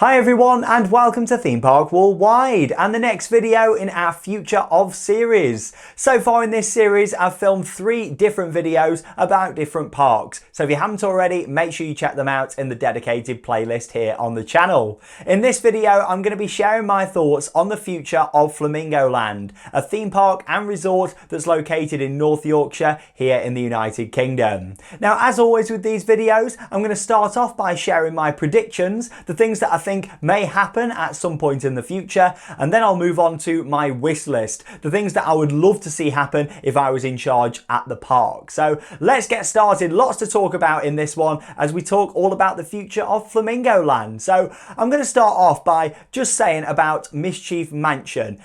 Hi everyone and welcome to Theme Park Worldwide and the next video in our Future Of series. So far in this series I've filmed 3 different videos about different parks. So if you haven't already, make sure you check them out in the dedicated playlist here on the channel. In this video I'm going to be sharing my thoughts on the future of Flamingo Land, a theme park and resort that's located in North Yorkshire here in the United Kingdom. Now as always with these videos I'm going to start off by sharing my predictions, the things that I think may happen at some point in the future, and then I'll move on to my wish list, the things that I would love to see happen if I was in charge at the park. So let's get started. Lots to talk about in this one as we talk all about the future of Flamingo Land. So I'm going to start off by just saying about Mischief Mansion,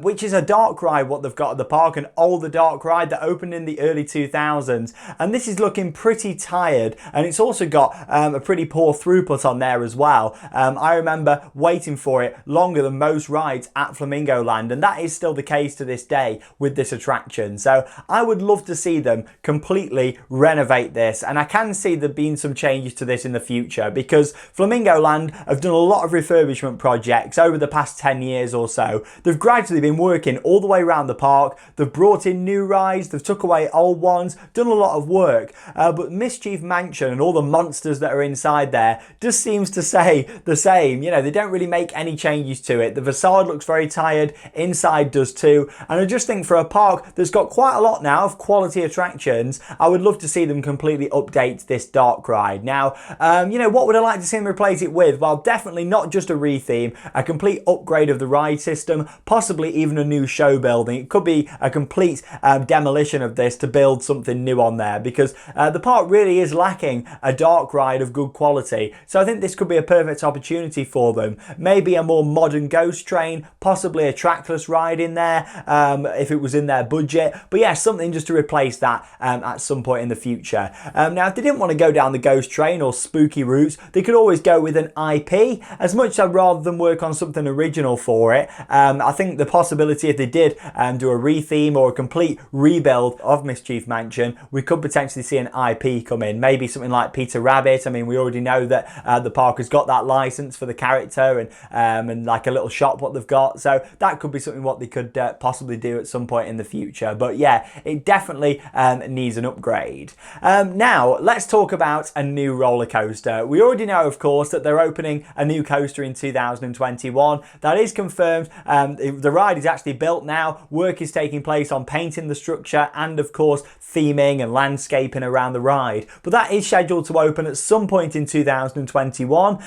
which is a dark ride what they've got at the park, an older dark ride that opened in the early 2000s, and this is looking pretty tired, and it's also got a pretty poor throughput on there as well. I remember waiting for it longer than most rides at Flamingo Land, and that is still the case to this day with this attraction. So I would love to see them completely renovate this, and I can see there being some changes to this in the future because Flamingo Land have done a lot of refurbishment projects over the past 10 years or so. They've gradually been working all the way around the park. They've brought in new rides, they've took away old ones, done a lot of work, but Mischief Mansion and all the monsters that are inside there just seems to say the same. You know, they don't really make any changes to it. The facade looks very tired, inside does too, and I just think for a park that's got quite a lot now of quality attractions, I would love to see them completely update this dark ride. Now, you know, what would I like to see them replace it with? Well, definitely not just a retheme, a complete upgrade of the ride system, possibly even a new show building. It could be a complete demolition of this to build something new on there, because the park really is lacking a dark ride of good quality. So I think this could be a perfect opportunity for them. Maybe a more modern ghost train, possibly a trackless ride in there if it was in their budget, but yeah, something just to replace that at some point in the future. Now if they didn't want to go down the ghost train or spooky routes, they could always go with an IP. As much as I'd rather than work on something original for it, I think the possibility if they did do a retheme or a complete rebuild of Mischief Mansion, we could potentially see an IP come in, maybe something like Peter Rabbit. I mean, we already know that the park has got that license for the character and like a little shop what they've got, so that could be something what they could possibly do at some point in the future. But yeah, it definitely needs an upgrade. Now let's talk about a new roller coaster. We already know of course that they're opening a new coaster in 2021. That is confirmed. The ride is actually built now. Work is taking place on painting the structure and of course theming and landscaping around the ride, but that is scheduled to open at some point in 2021.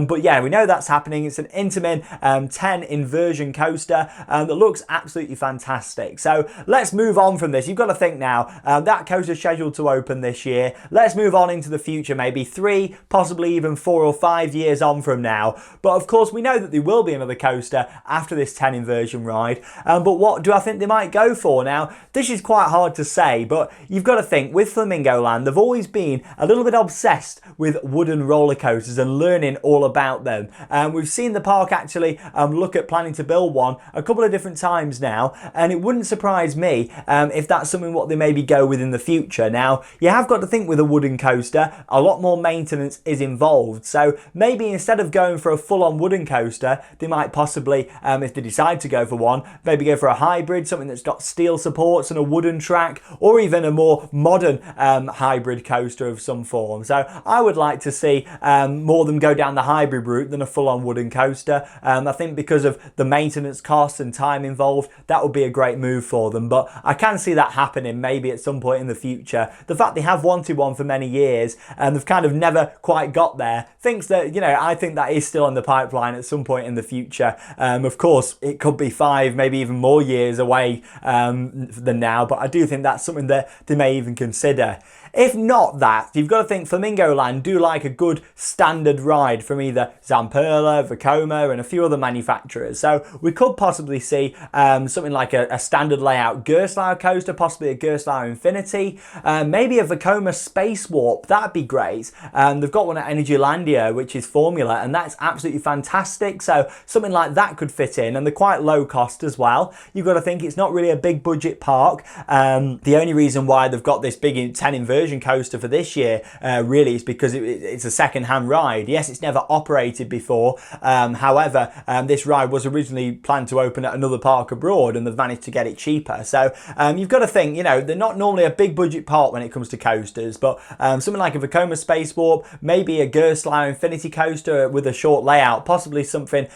But yeah, we know that's happening. It's an Intamin 10 inversion coaster that looks absolutely fantastic. So let's move on from this. You've got to think now, that coaster is scheduled to open this year. Let's move on into the future, maybe 3, possibly even 4 or 5 years on from now. But of course we know that there will be another coaster after this 10 inversion ride. But what do I think they might go for? Now this is quite hard to say, but you've got to think with Flamingo Land they've always been a little bit obsessed with wooden roller coasters and learning all about them. We've seen the park actually look at planning to build one a couple of different times now, and it wouldn't surprise me if that's something what they maybe go with in the future. Now you have got to think with a wooden coaster a lot more maintenance is involved, so maybe instead of going for a full-on wooden coaster they might possibly, if they decide to go for one, maybe go for a hybrid, something that's got steel supports and a wooden track, or even a more modern hybrid coaster of some form. So I would like to see more of them go down the hybrid route than a full-on wooden coaster. I think because of the maintenance costs and time involved, that would be a great move for them, but I can see that happening maybe at some point in the future. The fact they have wanted one for many years and they've kind of never quite got there, thinks that, you know, I think that is still in the pipeline at some point in the future. Of course it could be 5, maybe even more years away than now, but I do think that's something that they may even consider. If not that, you've got to think Flamingo Land do like a good standard ride from either Zamperla, Vekoma and a few other manufacturers. So we could possibly see something like a standard layout Gerstlauer coaster, possibly a Gerstlauer Infinity, maybe a Vekoma Space Warp. That'd be great. They've got one at Energylandia which is Formula, and that's absolutely fantastic. So something like that could fit in, and they're quite low cost as well. You've got to think it's not really a big budget park. The only reason why they've got this big 10 inversion conversion coaster for this year really is because it's a second-hand ride. Yes, it's never operated before. However, this ride was originally planned to open at another park abroad, and they've managed to get it cheaper. So you've got to think, you know, they're not normally a big budget park when it comes to coasters, but something like a Vekoma Space Warp, maybe a Gerstlauer Infinity Coaster with a short layout, possibly something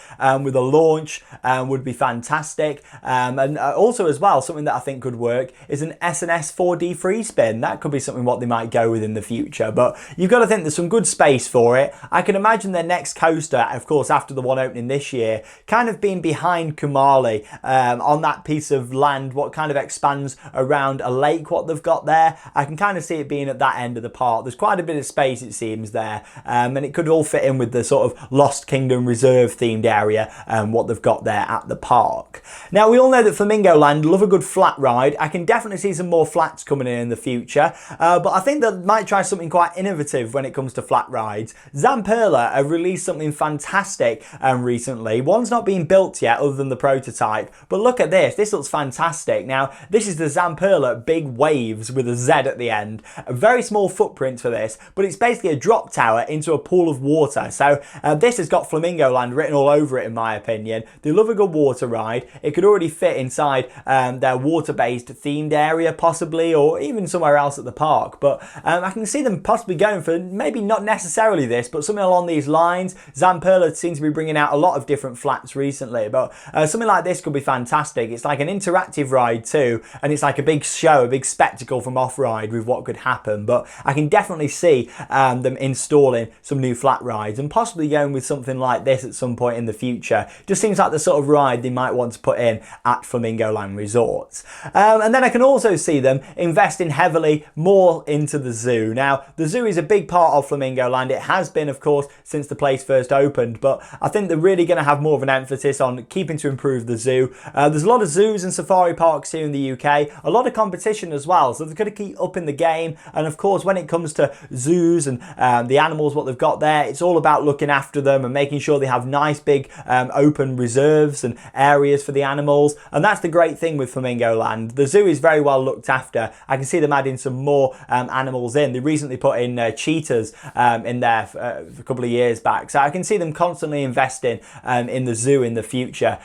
with a launch would be fantastic. And also as well, something that I think could work is an S&S 4D free spin. That could be something what they might go with in the future, but you've got to think there's some good space for it. I can imagine their next coaster, of course, after the one opening this year, kind of being behind Kumali on that piece of land, what kind of expands around a lake, what they've got there. I can kind of see it being at that end of the park. There's quite a bit of space, it seems, there, and it could all fit in with the sort of Lost Kingdom Reserve themed area, what they've got there at the park. Now, we all know that Flamingo Land love a good flat ride. I can definitely see some more flats coming in the future, but I think they might try something quite innovative when it comes to flat rides. Zamperla have released something fantastic recently. One's not being built yet other than the prototype, but look at this. This looks fantastic. Now, this is the Zamperla Big Waves with a Z at the end. A very small footprint for this, but it's basically a drop tower into a pool of water. So this has got Flamingo Land written all over it, in my opinion. They love a good water ride. It could already fit inside their water-based themed area, possibly, or even somewhere else at the park. But I can see them possibly going for maybe not necessarily this, but something along these lines. Zamperla seems to be bringing out a lot of different flats recently, but something like this could be fantastic. It's like an interactive ride too, and it's like a big show, a big spectacle from off-ride with what could happen. But I can definitely see them installing some new flat rides and possibly going with something like this at some point in the future. Just seems like the sort of ride they might want to put in at Flamingo Land Resorts. And then I can also see them investing heavily more into the zoo. Now, the zoo is a big part of Flamingo Land. It has been, of course, since the place first opened, but I think they're really going to have more of an emphasis on keeping to improve the zoo. There's a lot of zoos and safari parks here in the UK, a lot of competition as well, so they're going to keep up in the game. And of course, when it comes to zoos and the animals, what they've got there, it's all about looking after them and making sure they have nice big open reserves and areas for the animals. And that's the great thing with Flamingo Land. The zoo is very well looked after. I can see them adding some more animals in. They recently put in cheetahs in there a couple of years back, so I can see them constantly investing in the zoo in the future,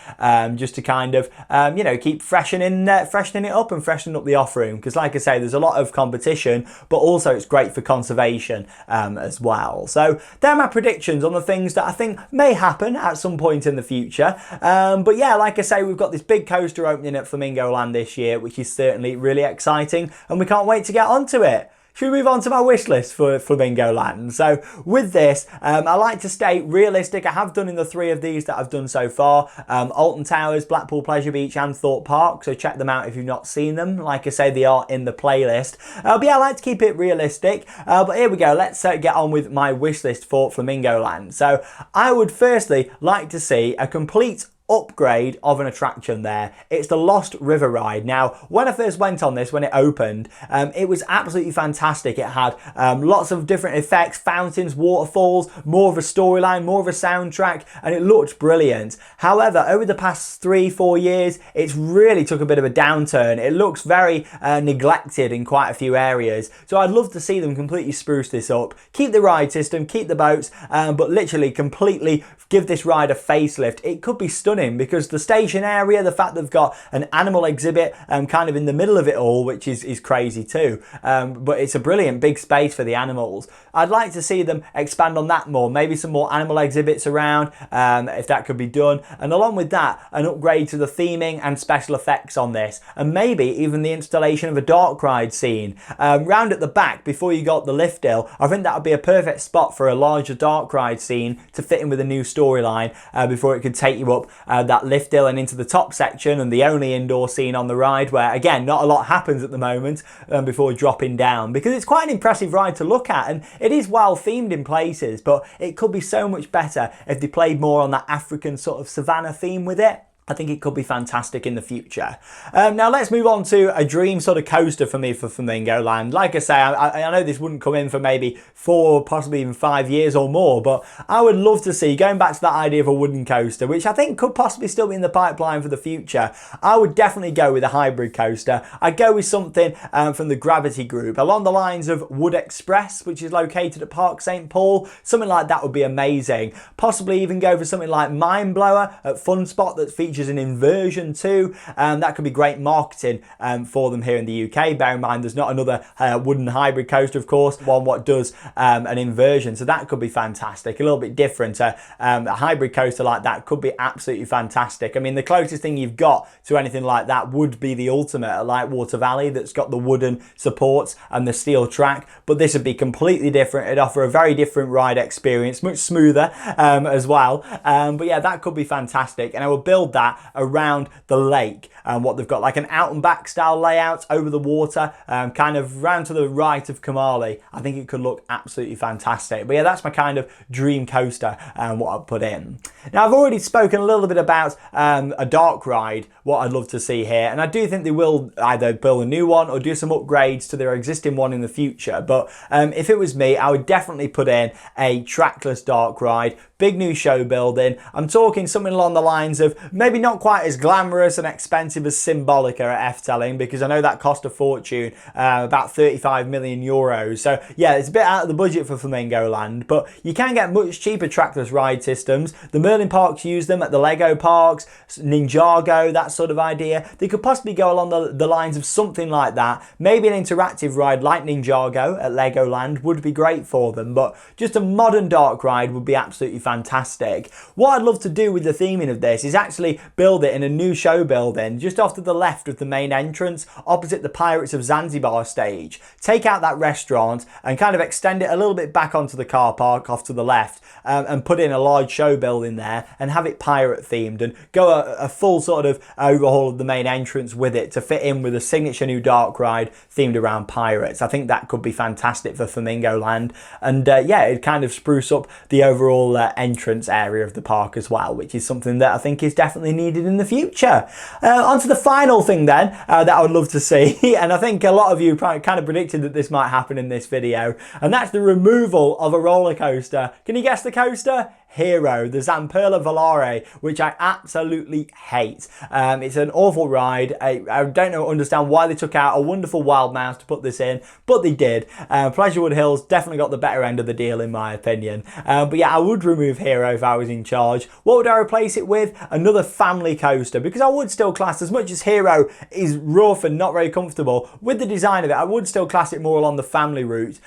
just to kind of you know, keep freshening it up and freshening up the off-room, because like I say, there's a lot of competition, but also it's great for conservation as well. So they're my predictions on the things that I think may happen at some point in the future. But yeah, like I say, we've got this big coaster opening at Flamingo Land this year, which is certainly really exciting, and we can't wait to get onto it. Should we move on to my wish list for Flamingo Land? So with this, I like to stay realistic. I have done in the 3 of these that I've done so far. Alton Towers, Blackpool Pleasure Beach and Thorpe Park. So check them out if you've not seen them. Like I say, they are in the playlist. But yeah, I like to keep it realistic. But here we go. Let's get on with my wish list for Flamingo Land. So I would firstly like to see a complete upgrade of an attraction there. It's the Lost River ride. Now, when I first went on this, when it opened, it was absolutely fantastic. It had lots of different effects, fountains, waterfalls, more of a storyline, more of a soundtrack, and it looked brilliant. However, over the past 3-4 years, it's really took a bit of a downturn. It looks very neglected in quite a few areas. So I'd love to see them completely spruce this up, keep the ride system, keep the boats, but literally completely give this ride a facelift. It could be stunning, because the station area, the fact they've got an animal exhibit kind of in the middle of it all, which is crazy too, but it's a brilliant big space for the animals. I'd like to see them expand on that more, maybe some more animal exhibits around, if that could be done, and along with that, an upgrade to the theming and special effects on this, and maybe even the installation of a dark ride scene round at the back before you got the lift hill. I think that would be a perfect spot for a larger dark ride scene to fit in with a new storyline before it could take you up that lift hill and into the top section, and the only indoor scene on the ride, where again not a lot happens at the moment before dropping down, because it's quite an impressive ride to look at, and it is well themed in places, but it could be so much better if they played more on that African sort of savannah theme with it. I think it could be fantastic in the future. Now let's move on to a dream sort of coaster for me for Flamingo Land. Like I say, I know this wouldn't come in for maybe 4, possibly even 5 years or more, but I would love to see, going back to that idea of a wooden coaster, which I think could possibly still be in the pipeline for the future, I would definitely go with a hybrid coaster. I'd go with something from the Gravity Group, along the lines of Wood Express, which is located at Park St. Paul. Something like that would be amazing. Possibly even go for something like Mind Blower at Fun Spot that features an inversion too. That could be great marketing for them here in the UK. Bear in mind there's not another wooden hybrid coaster, of course, one what does an inversion, so that could be fantastic, a little bit different. A hybrid coaster like that could be absolutely fantastic. I mean, the closest thing you've got to anything like that would be the Ultimate at Lightwater Valley, that's got the wooden supports and the steel track, but this would be completely different. It'd offer a very different ride experience, much smoother as well. But yeah, that could be fantastic, and I will build that around the lake, what they've got, like an out and back style layout over the water, kind of round to the right of Kamali. I think it could look absolutely fantastic. But yeah, that's my kind of dream coaster what I've put in. Now, I've already spoken a little bit about a dark ride, what I'd love to see here, and I do think they will either build a new one or do some upgrades to their existing one in the future. But if it was me, I would definitely put in a trackless dark ride, big new show building. I'm talking something along the lines of maybe not quite as glamorous and expensive as Symbolica at Efteling, because I know that cost a fortune, about 35 million euros. So yeah, it's a bit out of the budget for Flamingo Land, but you can get much cheaper trackless ride systems. The Merlin parks use them at the Lego parks, Ninjago, that sort of idea. They could possibly go along the lines of something like that. Maybe an interactive ride like Ninjago at Legoland would be great for them, but just a modern dark ride would be absolutely fantastic. What I'd love to do with the theming of this is actually build it in a new show building just off to the left of the main entrance, opposite the Pirates of Zanzibar stage. Take out that restaurant and kind of extend it a little bit back onto the car park off to the left, and put in a large show building there and have it pirate themed, and go a full sort of overhaul of the main entrance with it to fit in with a signature new dark ride themed around pirates. I think that could be fantastic for Flamingo Land, and yeah, it'd kind of spruce up the overall entrance area of the park as well, which is something that I think is definitely needed in the future. On to the final thing then that I would love to see, and I think a lot of you kind of predicted that this might happen in this video, and that's the removal of a roller coaster. Can you guess the coaster? Hero, the Zamperla Volare, which I absolutely hate. It's an awful ride. I don't understand why they took out a wonderful wild mouse to put this in, but they did. Pleasurewood Hills definitely got the better end of the deal in my opinion. But yeah, I would remove Hero if I was in charge. What would I replace it with? Another family coaster, because I would still class, as much as Hero is rough and not very comfortable, with the design of it, I would still class it more along the family route.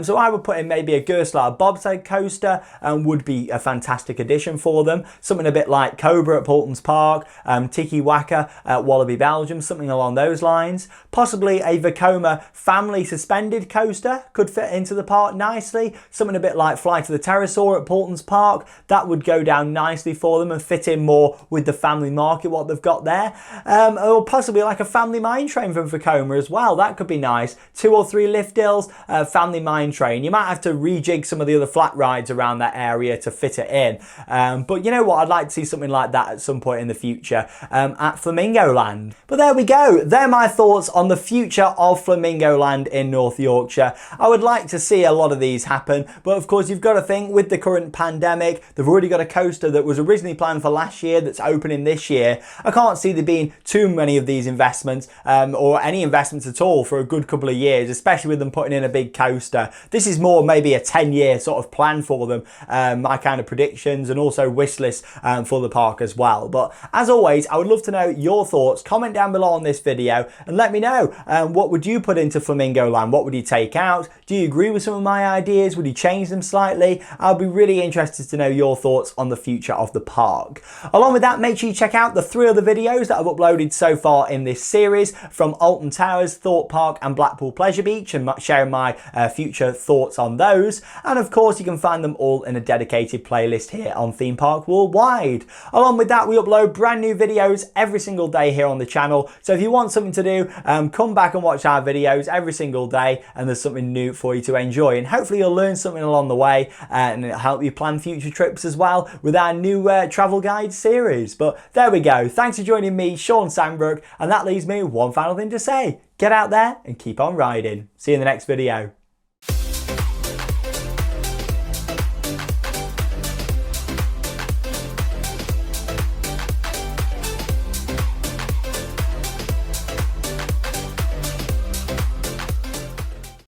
So I would put in maybe a Gerstlauer bobsleigh coaster, and would be a fantastic addition for them. Something a bit like Cobra at Paultons Park, Tiki Waka at Wallaby Belgium, something along those lines. Possibly a Vekoma family suspended coaster could fit into the park nicely. Something a bit like Flight of the Pterosaur at Paultons Park. That would go down nicely for them and fit in more with the family market, what they've got there. Or possibly like a family mine train from Vekoma as well. That could be nice. 2 or 3 lift hills, family mine train. You might have to rejig some of the other flat rides around that area to fit it in. But you know what? I'd like to see something like that at some point in the future at Flamingo Land. But there we go. They're my thoughts on the future of Flamingo Land in North Yorkshire. I would like to see a lot of these happen, but of course you've got to think, with the current pandemic, they've already got a coaster that was originally planned for last year that's opening this year. I can't see there being too many of these investments, or any investments at all, for a good couple of years, especially with them putting in a big coaster. This is more maybe a 10-year sort of plan for them, my kind of predictions, and also wish lists for the park as well. But as always, I would love to know your thoughts. Comment down below on this video and let me know, what would you put into Flamingo Land? What would you take out? Do you agree with some of my ideas? Would you change them slightly? I'll be really interested to know your thoughts on the future of the park. Along with that, make sure you check out the 3 other videos that I've uploaded so far in this series, from Alton Towers, Thorpe Park and Blackpool Pleasure Beach, and sharing my future thoughts on those. And of course, you can find them all in a dedicated playlist playlist here on Theme Park Worldwide. Along with that, we upload brand new videos every single day here on the channel. So if you want something to do, come back and watch our videos every single day, and there's something new for you to enjoy. And hopefully you'll learn something along the way, and it'll help you plan future trips as well with our new travel guide series. But there we go. Thanks for joining me, Sean Sandbrook, and that leaves me one final thing to say. Get out there and keep on riding. See you in the next video.